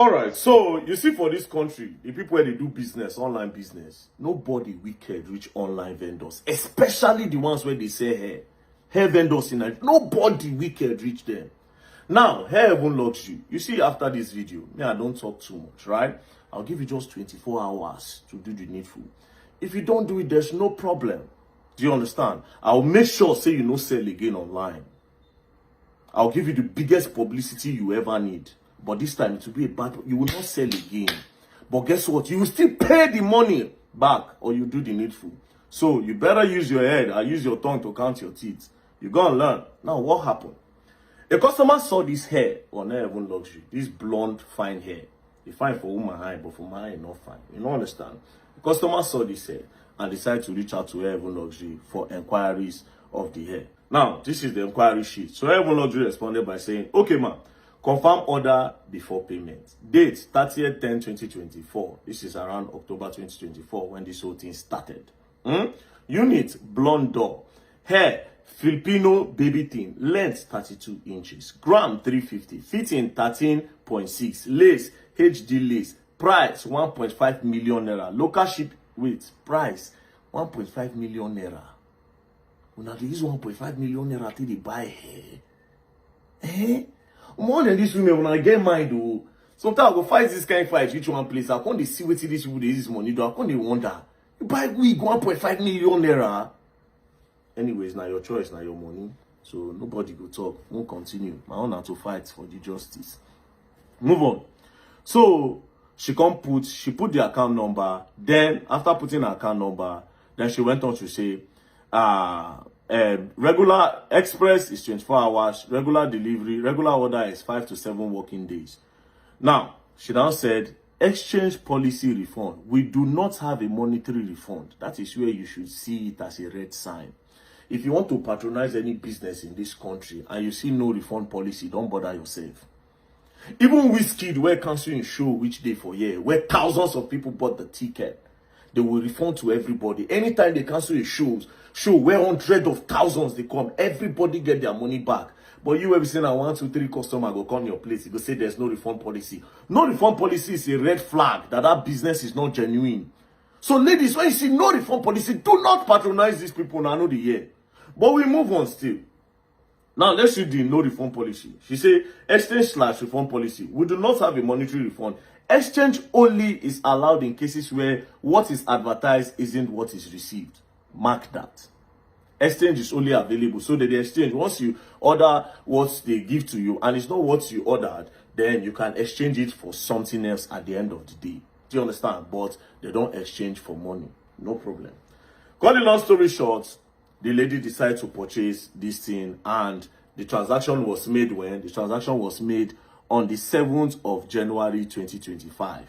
All right, so you see, for this country, the people where they do business, online business, nobody wicked reach online vendors, especially the ones where they say hair vendors in Nigeria. Nobody wicked reach them. Now, hair even locks you. You see, after this video, me, I don't talk too much, right? I'll give you just 24 hours to do the needful. If you don't do it, there's no problem. Do you understand? I'll make sure, say you no sell again online. I'll give you the biggest publicity you ever need. But this time it will be a bad, you will not sell again. But guess what? You will still pay the money back, or you do the needful. So you better use your head and use your tongue to count your teeth. You're going to learn. Now, what happened? A customer saw this hair on Even Luxury. This blonde, fine hair. It's fine for woman eye, but for my eye, not fine. You don't understand? The customer saw this hair and decided to reach out to Even Luxury for inquiries of the hair. Now, this is the inquiry sheet. So Even Luxury responded by saying, okay, ma'am. Confirm order before payment. Date 30/10/2024. This is around October 2024 when this whole thing started. Unit blonde door. Hair Filipino baby thin. Length 32 inches. Gram 350. Fitting 13.6. Lace HD lace. Price 1.5 million naira. Local ship wait. Price 1.5 million naira. Una dey use 1.5 million naira till they buy hair. More than this women, when I get mind, though, sometimes I go fight this kind of fight, reach one place. I can't see what these people use money do. I can't wonder. You buy wig 1.5 million naira. Anyways, now your choice, now your money. So nobody go talk. Won't continue. My own have to fight for the justice. Move on. So she put the account number. Then after putting her account number, then she went on to say, regular express is 24 hours, regular delivery, regular order is 5 to 7 working days. Now, she now said, exchange policy refund. We do not have a monetary refund. That is where you should see it as a red sign. If you want to patronize any business in this country and you see no refund policy, don't bother yourself. Even Wizkid, where canceling show which day for year, where thousands of people bought the ticket, they will refund to everybody. Anytime they cancel a show where hundreds of thousands they come, everybody get their money back. But you ever seen a 1, 2, 3 customer go come your place, you go say there's no refund policy. No refund policy is a red flag that business is not genuine. So ladies, when you see no refund policy, do not patronize these people. Now I know the year. But we move on still. Now let's see the no refund policy. She say exchange/refund policy. We do not have a monetary refund. Exchange only is allowed in cases where what is advertised isn't what is received. Mark that. Exchange is only available. So that the exchange, once you order what they give to you and it's not what you ordered, then you can exchange it for something else at the end of the day. Do you understand? But they don't exchange for money. No problem. Cut the long story short, the lady decided to purchase this thing and the transaction was made when? The transaction was made on the 7th of January 2025.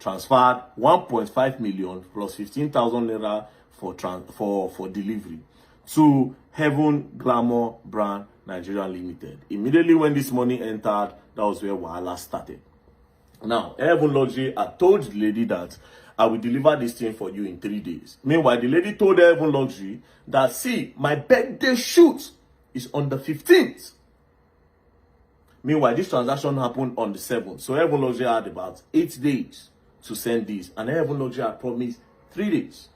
Transferred 1.5 million plus 15,000 naira for delivery to Heaven Glamour Brand Nigeria Limited. Immediately when this money entered, that was where Wahala started. Now, Heaven Luxury, I told the lady that I will deliver this thing for you in 3 days. Meanwhile, the lady told Heaven Luxury that, see, my birthday shoot is on the 15th. Meanwhile, this transaction happened on the 7th. So Heaven Luxury had about 8 days to send this. And Heaven Luxury had promised 3 days.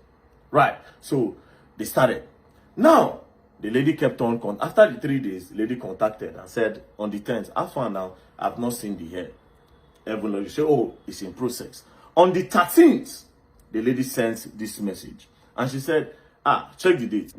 Right. So they started. Now, the lady kept on. After the 3 days, the lady contacted and said, on the 10th, I found out I've not seen the hair. Heaven Luxury said, oh, it's in process. On the 13th, the lady sent this message. And she said, check the date.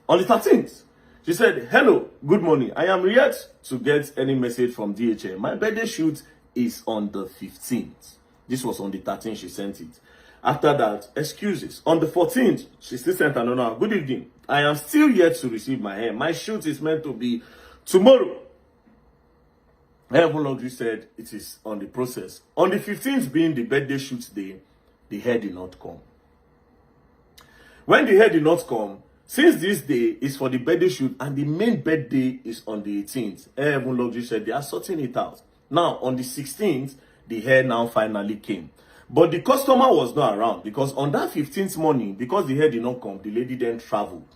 On the 13th, she said, hello, good morning. I am yet to get any message from DHL. My birthday shoot is on the 15th. This was on the 13th she sent it. After that, excuses. On the 14th, she still sent another. Good evening. I am still yet to receive my hair. My shoot is meant to be tomorrow. Heaven Luxury said it is on the process. On the 15th being the birthday shoot day, the hair did not come. When the hair did not come, since this day is for the birthday shoot and the main birthday is on the 18th, Heaven Luxury said they are sorting it out. Now, on the 16th, the hair now finally came. But the customer was not around because on that 15th morning, because the hair did not come, the lady then traveled.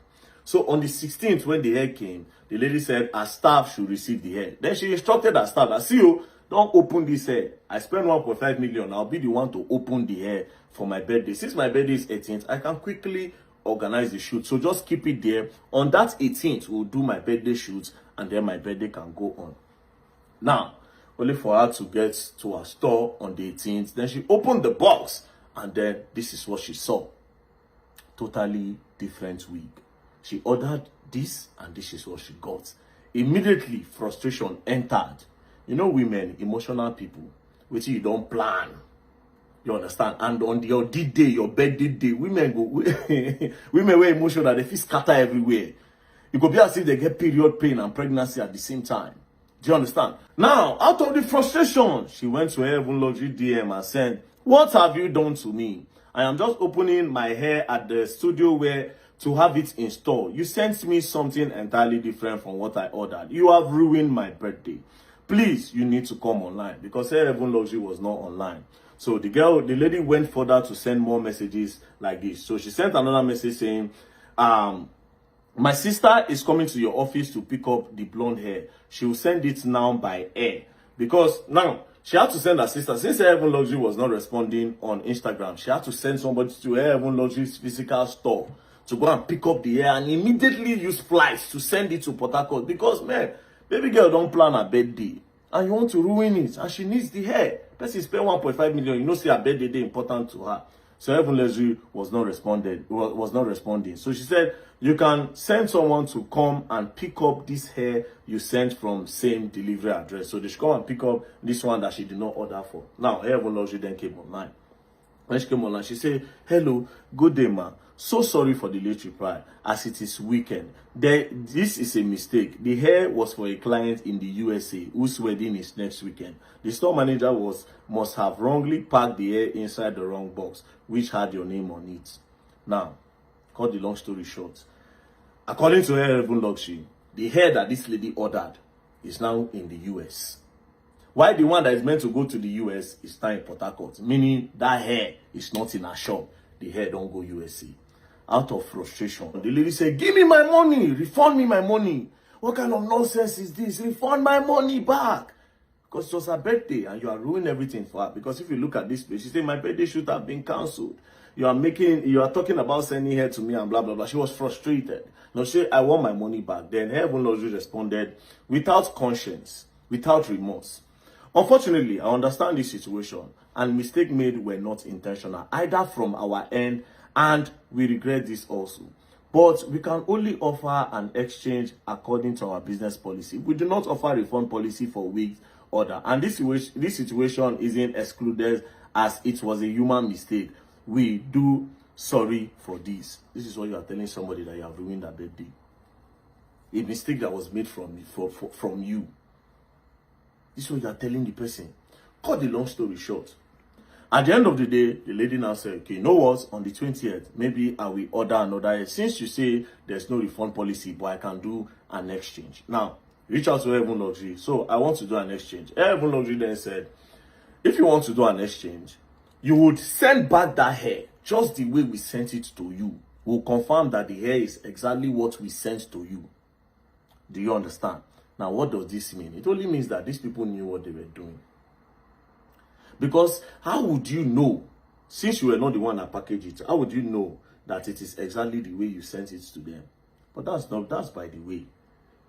So on the 16th, when the hair came, the lady said her staff should receive the hair. Then she instructed her staff that, see you, don't open this hair. I spend 1.5 million. I'll be the one to open the hair for my birthday. Since my birthday is 18th, I can quickly organize the shoot. So just keep it there. On that 18th, we'll do my birthday shoot, and then my birthday can go on. Now, only for her to get to her store on the 18th. Then she opened the box, and then this is what she saw. Totally different wig. She ordered this, and this is what she got. Immediately, frustration entered. You know, women, emotional people, which you don't plan. You understand? And on your D-Day, your birthday day, women go, women were emotional, they feel scatter everywhere. It could be as if they get period pain and pregnancy at the same time. Do you understand? Now, out of the frustration, she went to her Heaven Luxury DM and said, "What have you done to me? I am just opening my hair at the studio where to have it installed. You sent me something entirely different from what I ordered. You have ruined my birthday. Please, you need to come online," because her Heaven Luxury was not online. So the lady went further to send more messages like this. So she sent another message saying, "My sister is coming to your office to pick up the blonde hair. She will send it now by air." Because now she had to send her sister. Since her Heaven Luxury was not responding on Instagram, she had to send somebody to her Heaven Luxury's physical store to go and pick up the hair and immediately use flights to send it to Port Harcourt. Because, man, baby girl don't plan her birthday and you want to ruin it, and she needs the hair. Person spend 1.5 million. You know, see her birthday day important to her. So Heaven Luxury was not responding. So she said, "You can send someone to come and pick up this hair you sent from same delivery address." So they should come and pick up this one that she did not order for. Now, Heaven Luxury then came online. When she came online, she said, "Hello, good day, ma. So sorry for the late reply, as it is weekend. This is a mistake. The hair was for a client in the USA whose wedding is next weekend. The store manager must have wrongly packed the hair inside the wrong box, which had your name on it." Now, cut the long story short. According to her Heaven Luxury, the hair that this lady ordered is now in the US. Why the one that is meant to go to the US is now in Port Harcourt, meaning that hair is not in her shop. The hair don't go USA. Out of frustration, the lady said, "Give me my money, refund me my money. What kind of nonsense is this? Refund my money back." Because it was her birthday and you are ruining everything for her. Because if you look at this place, she said, "My birthday should have been cancelled. You are talking about sending her to me and blah, blah, blah." She was frustrated. Now she said, "I want my money back." Then Heaven Luxury responded without conscience, without remorse. "Unfortunately, I understand this situation and mistake made were not intentional, either from our end, and we regret this also. But we can only offer an exchange according to our business policy. We do not offer refund policy for wigs order. And this situation isn't excluded as it was a human mistake. We do sorry for this." This is what you are telling somebody, that you have ruined their birthday. A mistake that was made from you. This is what you are telling the person. Cut the long story short. At the end of the day, the lady now said, "Okay, you know what? On the 20th, maybe I will order another hair. Since you say there's no refund policy, but I can do an exchange." Now, reach out to Heaven Luxury. "So I want to do an exchange." Heaven Luxury then said, "If you want to do an exchange, you would send back that hair just the way we sent it to you. We'll confirm that the hair is exactly what we sent to you." Do you understand? Now, what does this mean? It only means that these people knew what they were doing. Because how would you know, since you were not the one that packaged it, how would you know that it is exactly the way you sent it to them? But that's by the way.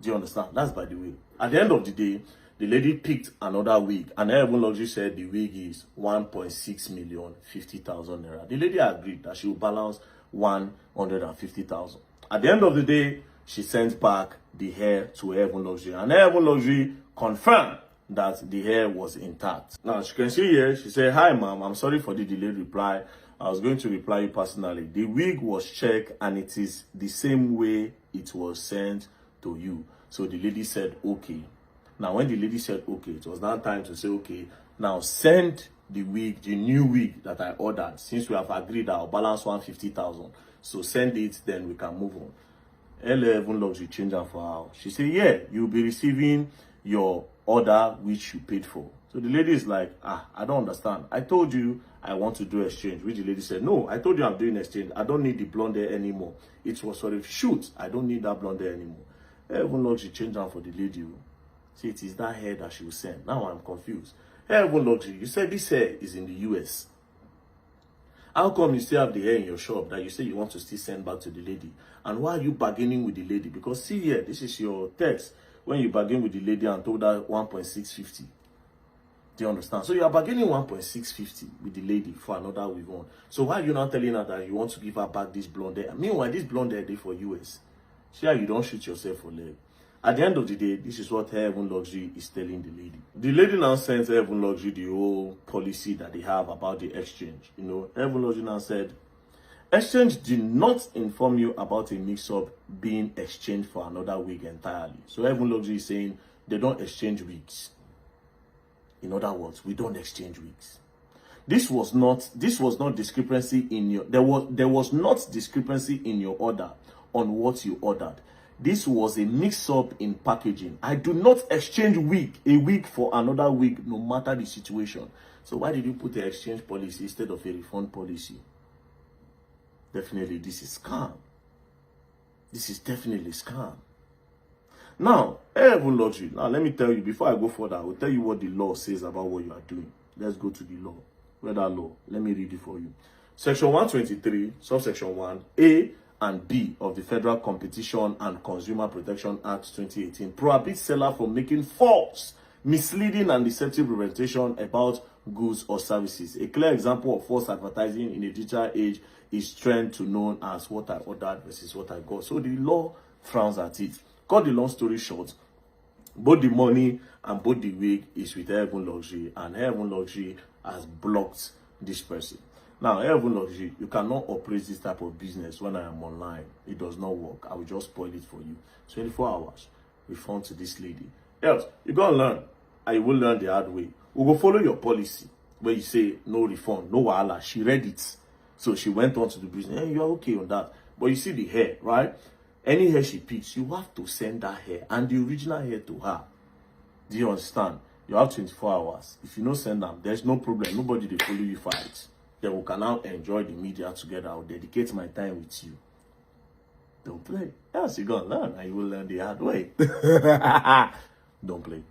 Do you understand? That's by the way. At the end of the day, the lady picked another wig, and Heaven Luxury said the wig is 1.6 million 50,000 naira. The lady agreed that she will balance 150,000. At the end of the day, she sent back the hair to Heaven Luxury, and Heaven Luxury confirmed that the hair was intact. Now, as you can see here, she said, "Hi, ma'am. I'm sorry for the delayed reply. I was going to reply you personally. The wig was checked and it is the same way it was sent to you." So the lady said, "Okay." Now, when the lady said, "Okay," it was now time to say, "Okay, now send the wig, the new wig that I ordered. Since we have agreed, I'll balance 150,000. So send it, then we can move on." Heaven Luxury changed her for her. She said, "Yeah, you'll be receiving your order which you paid for." So the lady is like, "I don't understand. I told you I want to do exchange." Which the lady said, "No, I told you I'm doing exchange. I don't need the blonde hair anymore. It was for a shoot. I don't need that blonde hair anymore." Heaven Luxury changed her for the lady. See, it is that hair that she will send. Now I'm confused. Hair Heaven Luxury, you said this hair is in the US. How come you still have the hair in your shop that you say you want to still send back to the lady? And why are you bargaining with the lady? Because see here, this is your text when you bargain with the lady and told her 1.650. Do you understand? So you are bargaining 1.650 with the lady for another weave on. So why are you now telling her that you want to give her back this blonde hair? Meanwhile, this blonde hair is for US. See how you don't shoot yourself for leg. At the end of the day, this is what Heaven Luxury is telling the lady. The lady now sent Heaven Luxury the whole policy that they have about the exchange. You know, Heaven Luxury now said, exchange did not inform you about a mix-up being exchanged for another wig entirely. So Heaven Luxury is saying they don't exchange wigs. In other words, we don't exchange wigs. This was not discrepancy in your there was not discrepancy in your order on what you ordered. This was a mix-up in packaging. I do not exchange a wig for another wig, no matter the situation. So why did you put the exchange policy instead of a refund policy? Definitely, this is scam. This is definitely scam. Now, Heaven Luxury. Now, let me tell you, before I go further, I will tell you what the law says about what you are doing. Let's go to the law. Where that law? Let me read it for you. Section 123, subsection 1, A and B of the Federal Competition and Consumer Protection Act 2018 prohibits seller from making false, misleading and deceptive representation about goods or services. A clear example of false advertising in a digital age is trend to known as what I ordered versus what I got. So the law frowns at it. Cut the long story short, both the money and both the wig is with Heaven Luxury, and Heaven Luxury has blocked this person. Now, Heaven Luxury, you cannot operate this type of business when I am online. It does not work. I will just spoil it for you. 24 hours, refund to this lady. Else, you gotta learn, and you will learn the hard way. We will follow your policy where you say no refund, no wahala. She read it. So she went on to the business. Hey, you're okay on that. But you see the hair, right? Any hair she picks, you have to send that hair and the original hair to her. Do you understand? You have 24 hours. If you don't send them, there's no problem. Nobody will follow you fight. Then we can now enjoy the media together. I'll dedicate my time with you. Don't play. Else you're going to learn and you will learn the hard way. Don't play.